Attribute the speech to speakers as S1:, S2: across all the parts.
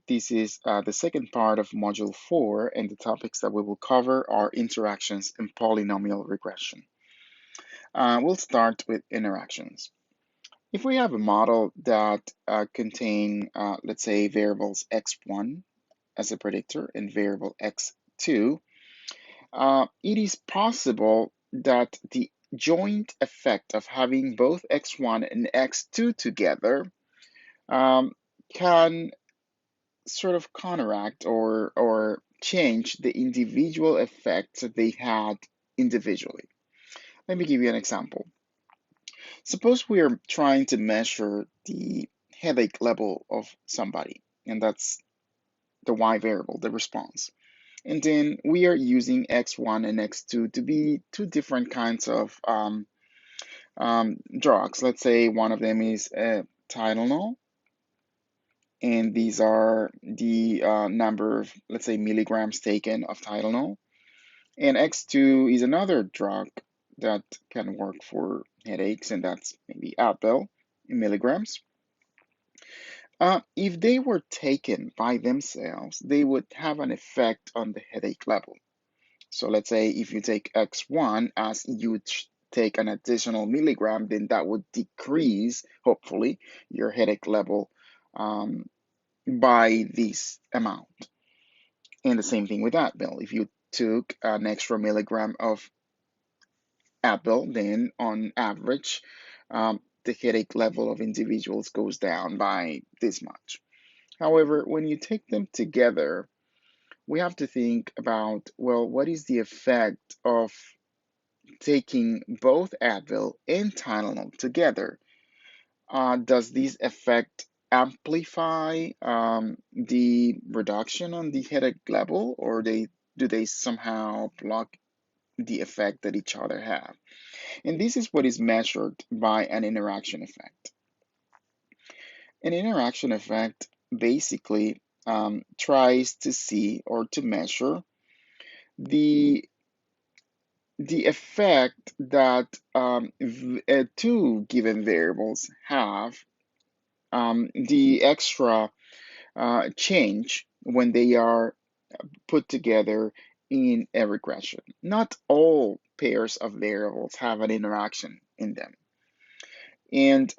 S1: This is the second part of Module 4, and the topics that we will cover are interactions and polynomial regression. We'll start with interactions. If we have a model that contain, let's say, variables x1 as a predictor and variable x2, it is possible that the joint effect of having both x1 and x2 together um, can sort of counteract or change the individual effects that they had individually. Let me give you an example. Suppose we are trying to measure the headache level of somebody, and that's the y variable, the response. And then we are using x1 and x2 to be two different kinds of drugs. Let's say one of them is Tylenol, and these are the number of, let's say, milligrams taken of Tylenol. And X2 is another drug that can work for headaches, and that's maybe Advil in milligrams. If they were taken by themselves, they would have an effect on the headache level. So let's say if you take X1 as you take an additional milligram, then that would decrease, hopefully, your headache level um, by this amount. And the same thing with Advil. If you took an extra milligram of Advil, then on average, the headache level of individuals goes down by this much. However, when you take them together, we have to think about, well, what is the effect of taking both Advil and Tylenol together? Does this effect amplify the reduction on the headache level, or do they somehow block the effect that each other have? And this is what is measured by an interaction effect. An interaction effect basically tries to see or to measure the the effect that two given variables have, the extra change when they are put together in a regression. Not all pairs of variables have an interaction in them. And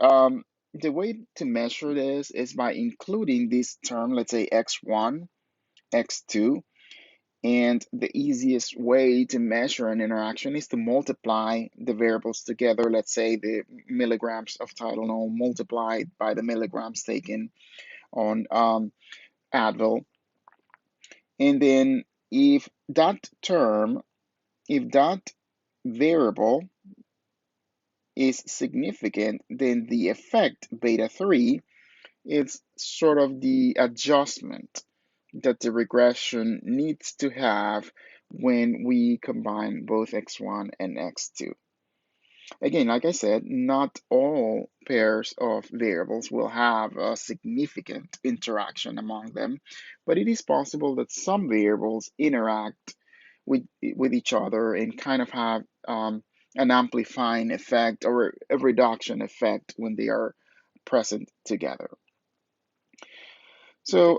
S1: the way to measure this is by including this term, let's say x1, x2, and the easiest way to measure an interaction is to multiply the variables together. Let's say the milligrams of Tylenol multiplied by the milligrams taken on Advil. And then if that term, if that variable is significant, then the effect beta 3 is sort of the adjustment that the regression needs to have when we combine both x1 and x2. Again, like I said, not all pairs of variables will have a significant interaction among them, but it is possible that some variables interact with each other and kind of have an amplifying effect or a reduction effect when they are present together. So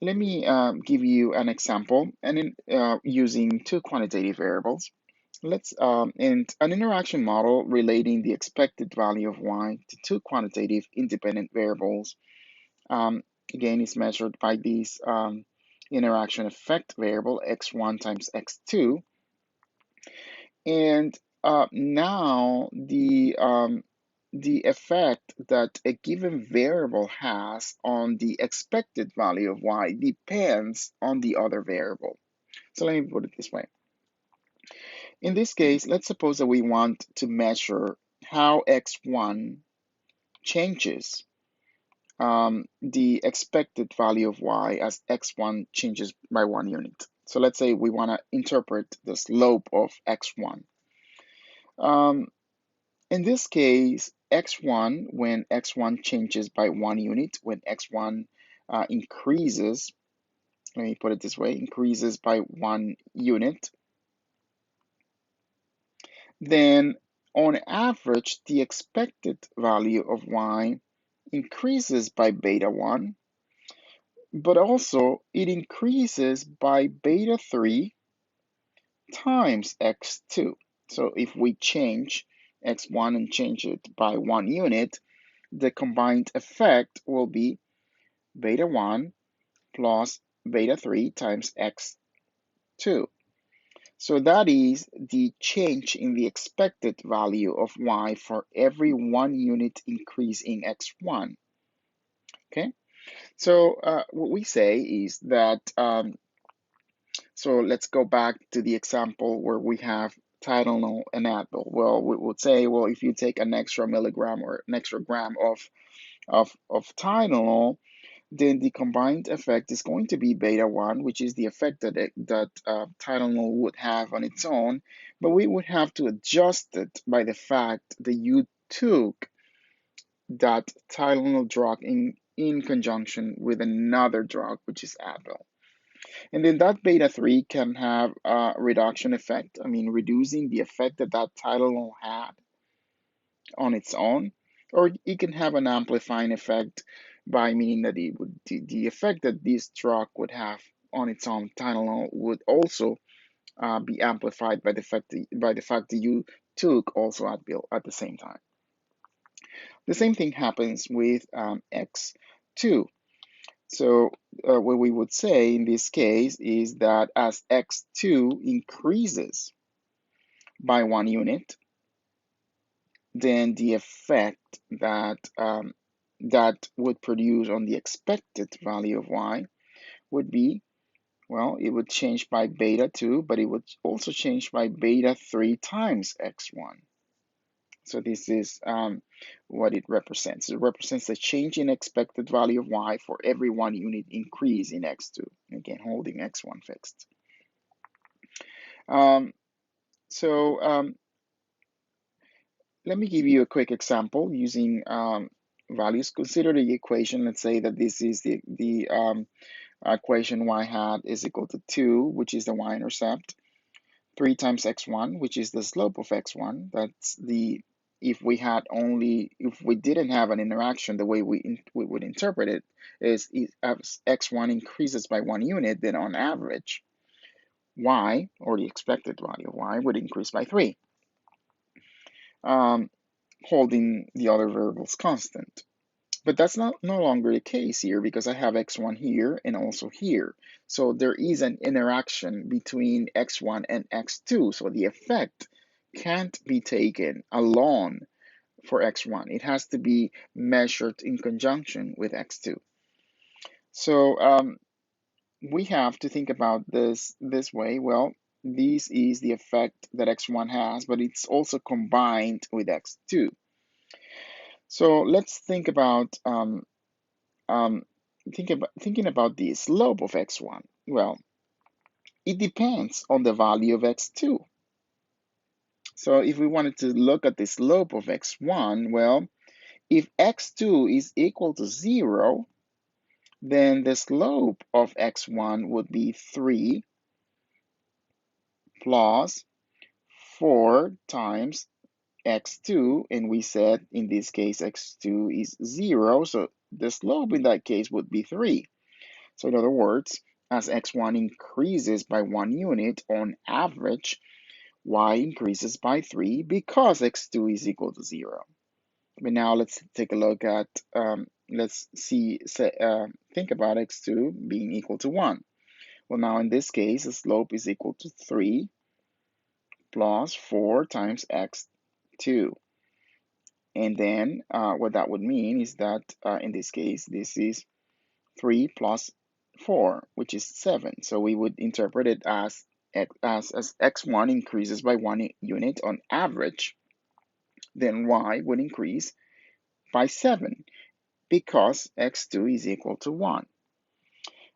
S1: let me give you an example, and using two quantitative variables. Let's and an interaction model relating the expected value of y to two quantitative independent variables. Um, Again, is measured by this interaction effect variable x1 times x2, and now the effect that a given variable has on the expected value of y depends on the other variable. So let me put it this way. In this case, let's suppose that we want to measure how x1 changes the expected value of y as x1 changes by 1 unit. So let's say we want to interpret the slope of x1. Um, In this case, x1, when x1 changes by 1 unit, when x1 increases, let me put it this way, increases by 1 unit, then on average, the expected value of y increases by beta 1, but also it increases by beta 3 times x2. So if we change x1 and change it by 1 unit, the combined effect will be beta 1 plus beta 3 times x2. So that is the change in the expected value of y for every 1 unit increase in x1. Okay, so what we say is that, so let's go back to the example where we have Tylenol and Advil. Well, we would say, well, if you take an extra milligram or an extra gram of Tylenol, then the combined effect is going to be beta 1, which is the effect that Tylenol would have on its own, but we would have to adjust it by the fact that you took that Tylenol drug in conjunction with another drug, which is Advil. And then that beta 3 can have a reduction effect, I mean, reducing the effect that that Tylenol had on its own, or it can have an amplifying effect by meaning that it would the effect that this drug would have on its own, Tylenol, would also be amplified by the fact that you took also Advil at the same time. The same thing happens with X2. So what we would say in this case is that as X2 increases by 1 unit, then the effect that would produce on the expected value of y would be, well, it would change by beta 2, but it would also change by beta 3 times x1. So this is what it represents. It represents the change in expected value of y for every 1 unit increase in x2, again, holding x1 fixed. Um, so let me give you a quick example using values. Consider the equation. Let's say that this is the equation y hat is equal to 2, which is the y-intercept, 3 times x1, which is the slope of x1. That's the, if we didn't have an interaction, the way we would interpret it is, as x1 increases by 1 unit, then on average, y, or the expected value of y, would increase by 3, holding the other variables constant. But that's no longer the case here because I have x1 here and also here. So there is an interaction between x1 and x2. So the effect can't be taken alone for x1. It has to be measured in conjunction with x2. So we have to think about this way. Well, this is the effect that x1 has, but it's also combined with x2. So let's think about um, thinking about the slope of x1. Well, it depends on the value of x2. So if we wanted to look at the slope of x1, well, if x2 is equal to 0, then the slope of x1 would be 3 plus 4 times x2, and we said in this case x2 is 0, so the slope in that case would be 3. So in other words, as x1 increases by 1 unit, on average, y increases by 3 because x2 is equal to 0. But now let's take a look at, think about x2 being equal to 1. Well, now in this case, the slope is equal to 3 plus 4 times x2. And then what that would mean is that in this case, this is 3 plus 4, which is 7. So we would interpret it as x1 increases by 1 unit on average, then y would increase by 7 because x2 is equal to 1.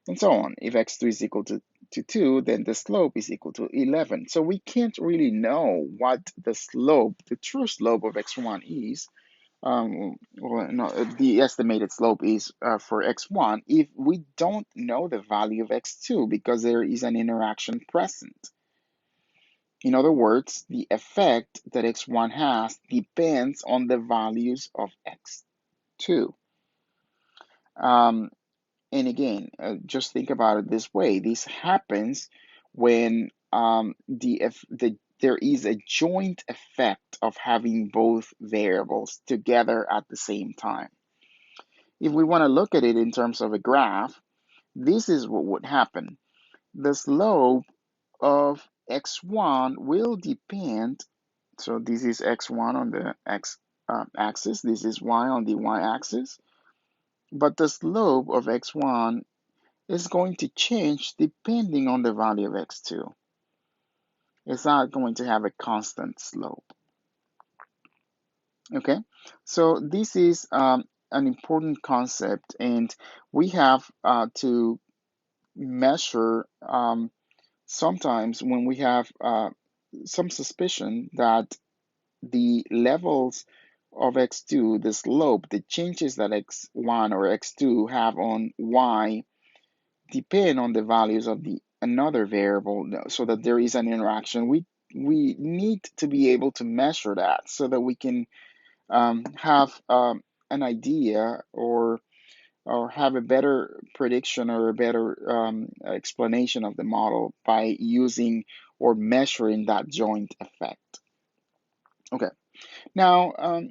S1: And so on. If x2 is equal to 2, then the slope is equal to 11. So we can't really know what the true slope of x1 is. Well, no, the estimated slope is for x1 if we don't know the value of x2 because there is an interaction present. In other words, the effect that x1 has depends on the values of x2. And again, just think about it this way. This happens when there is a joint effect of having both variables together at the same time. If we want to look at it in terms of a graph, this is what would happen. The slope of x1 will depend, so this is x1 on the x axis, this is y on the y-axis, but the slope of x1 is going to change depending on the value of x2. It's not going to have a constant slope. Okay, so this is an important concept, and we have to measure sometimes when we have some suspicion that the levels of x2, the slope, the changes that x1 or x2 have on y depend on the values of the another variable, so that there is an interaction. We need to be able to measure that so that we can have an idea, or have a better prediction or a better explanation of the model by using or measuring that joint effect. Okay, now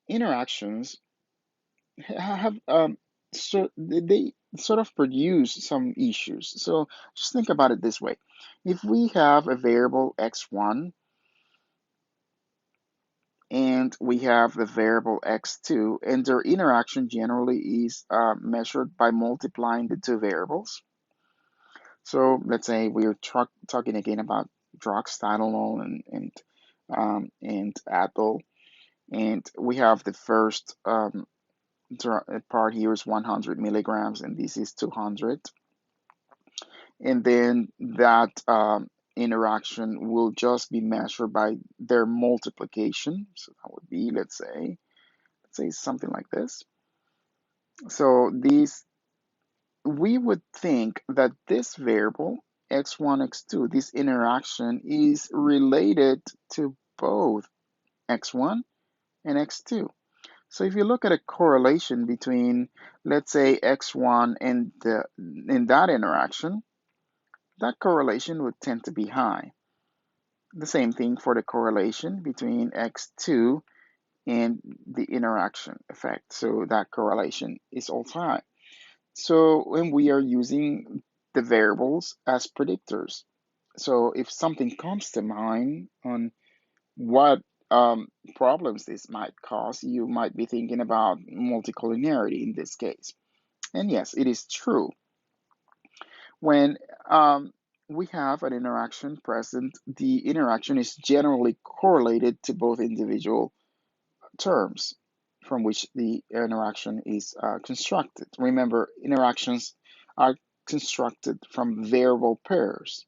S1: interactions have so they sort of produce some issues. So just think about it this way. If we have a variable x1 and we have the variable x2, and their interaction generally is measured by multiplying the two variables. So let's say we're talking again about drugs, Tylenol and Advil, and we have the first part here is 100 milligrams, and this is 200, and then that interaction will just be measured by their multiplication. So that would be, let's say something like this. So these we would think that this variable x1, x2, this interaction is related to both x1 and x2. So if you look at a correlation between, let's say, x1 and that interaction, that correlation would tend to be high. The same thing for the correlation between x2 and the interaction effect. So that correlation is also high. So when we are using the variables as predictors, so if something comes to mind on what problems this might cause, you might be thinking about multicollinearity in this case. And yes, it is true. When we have an interaction present, the interaction is generally correlated to both individual terms from which the interaction is constructed. Remember, interactions are constructed from variable pairs.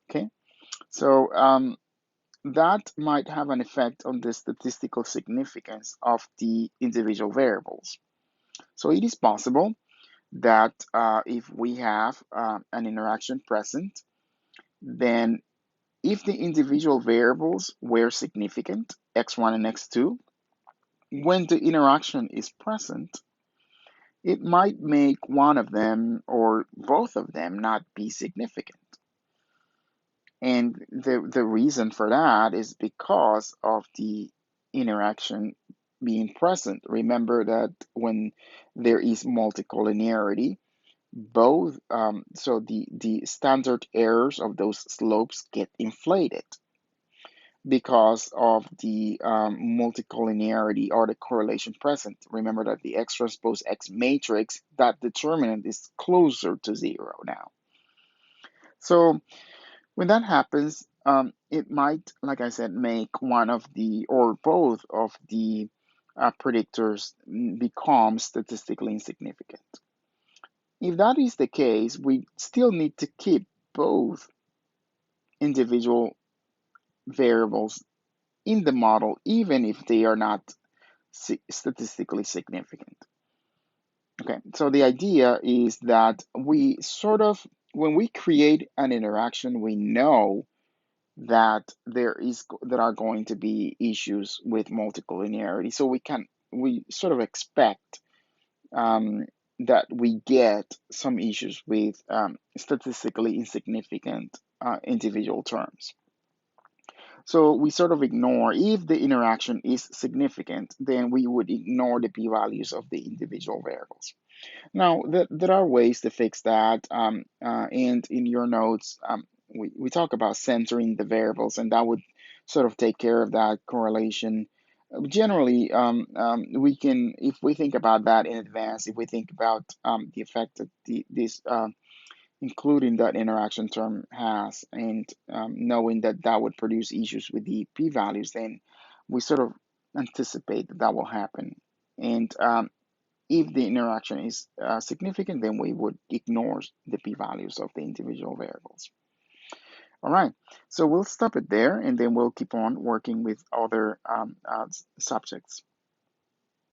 S1: Okay, so that might have an effect on the statistical significance of the individual variables. So it is possible that if we have an interaction present, then if the individual variables were significant, x1 and x2, when the interaction is present, it might make one of them or both of them not be significant. And the reason for that is because of the interaction being present. Remember that when there is multicollinearity, both so the standard errors of those slopes get inflated because of the multicollinearity or the correlation present. Remember that the X transpose X matrix, that determinant is closer to zero now. So when that happens, it might, like I said, make one of the or both of the predictors become statistically insignificant. If that is the case, we still need to keep both individual variables in the model, even if they are not statistically significant. Okay, so the idea is that we sort of, when we create an interaction, we know that there are going to be issues with multicollinearity. So we sort of expect that we get some issues with statistically insignificant individual terms. So we sort of ignore, if the interaction is significant, then we would ignore the p-values of the individual variables. Now, there are ways to fix that. And in your notes, we talk about centering the variables, and that would sort of take care of that correlation. Generally, we can, if we think about that in advance, if we think about the effect that this including that interaction term has, and knowing that that would produce issues with the p-values, then we sort of anticipate that that will happen. And if the interaction is significant, then we would ignore the p-values of the individual variables. All right, so we'll stop it there, and then we'll keep on working with other subjects.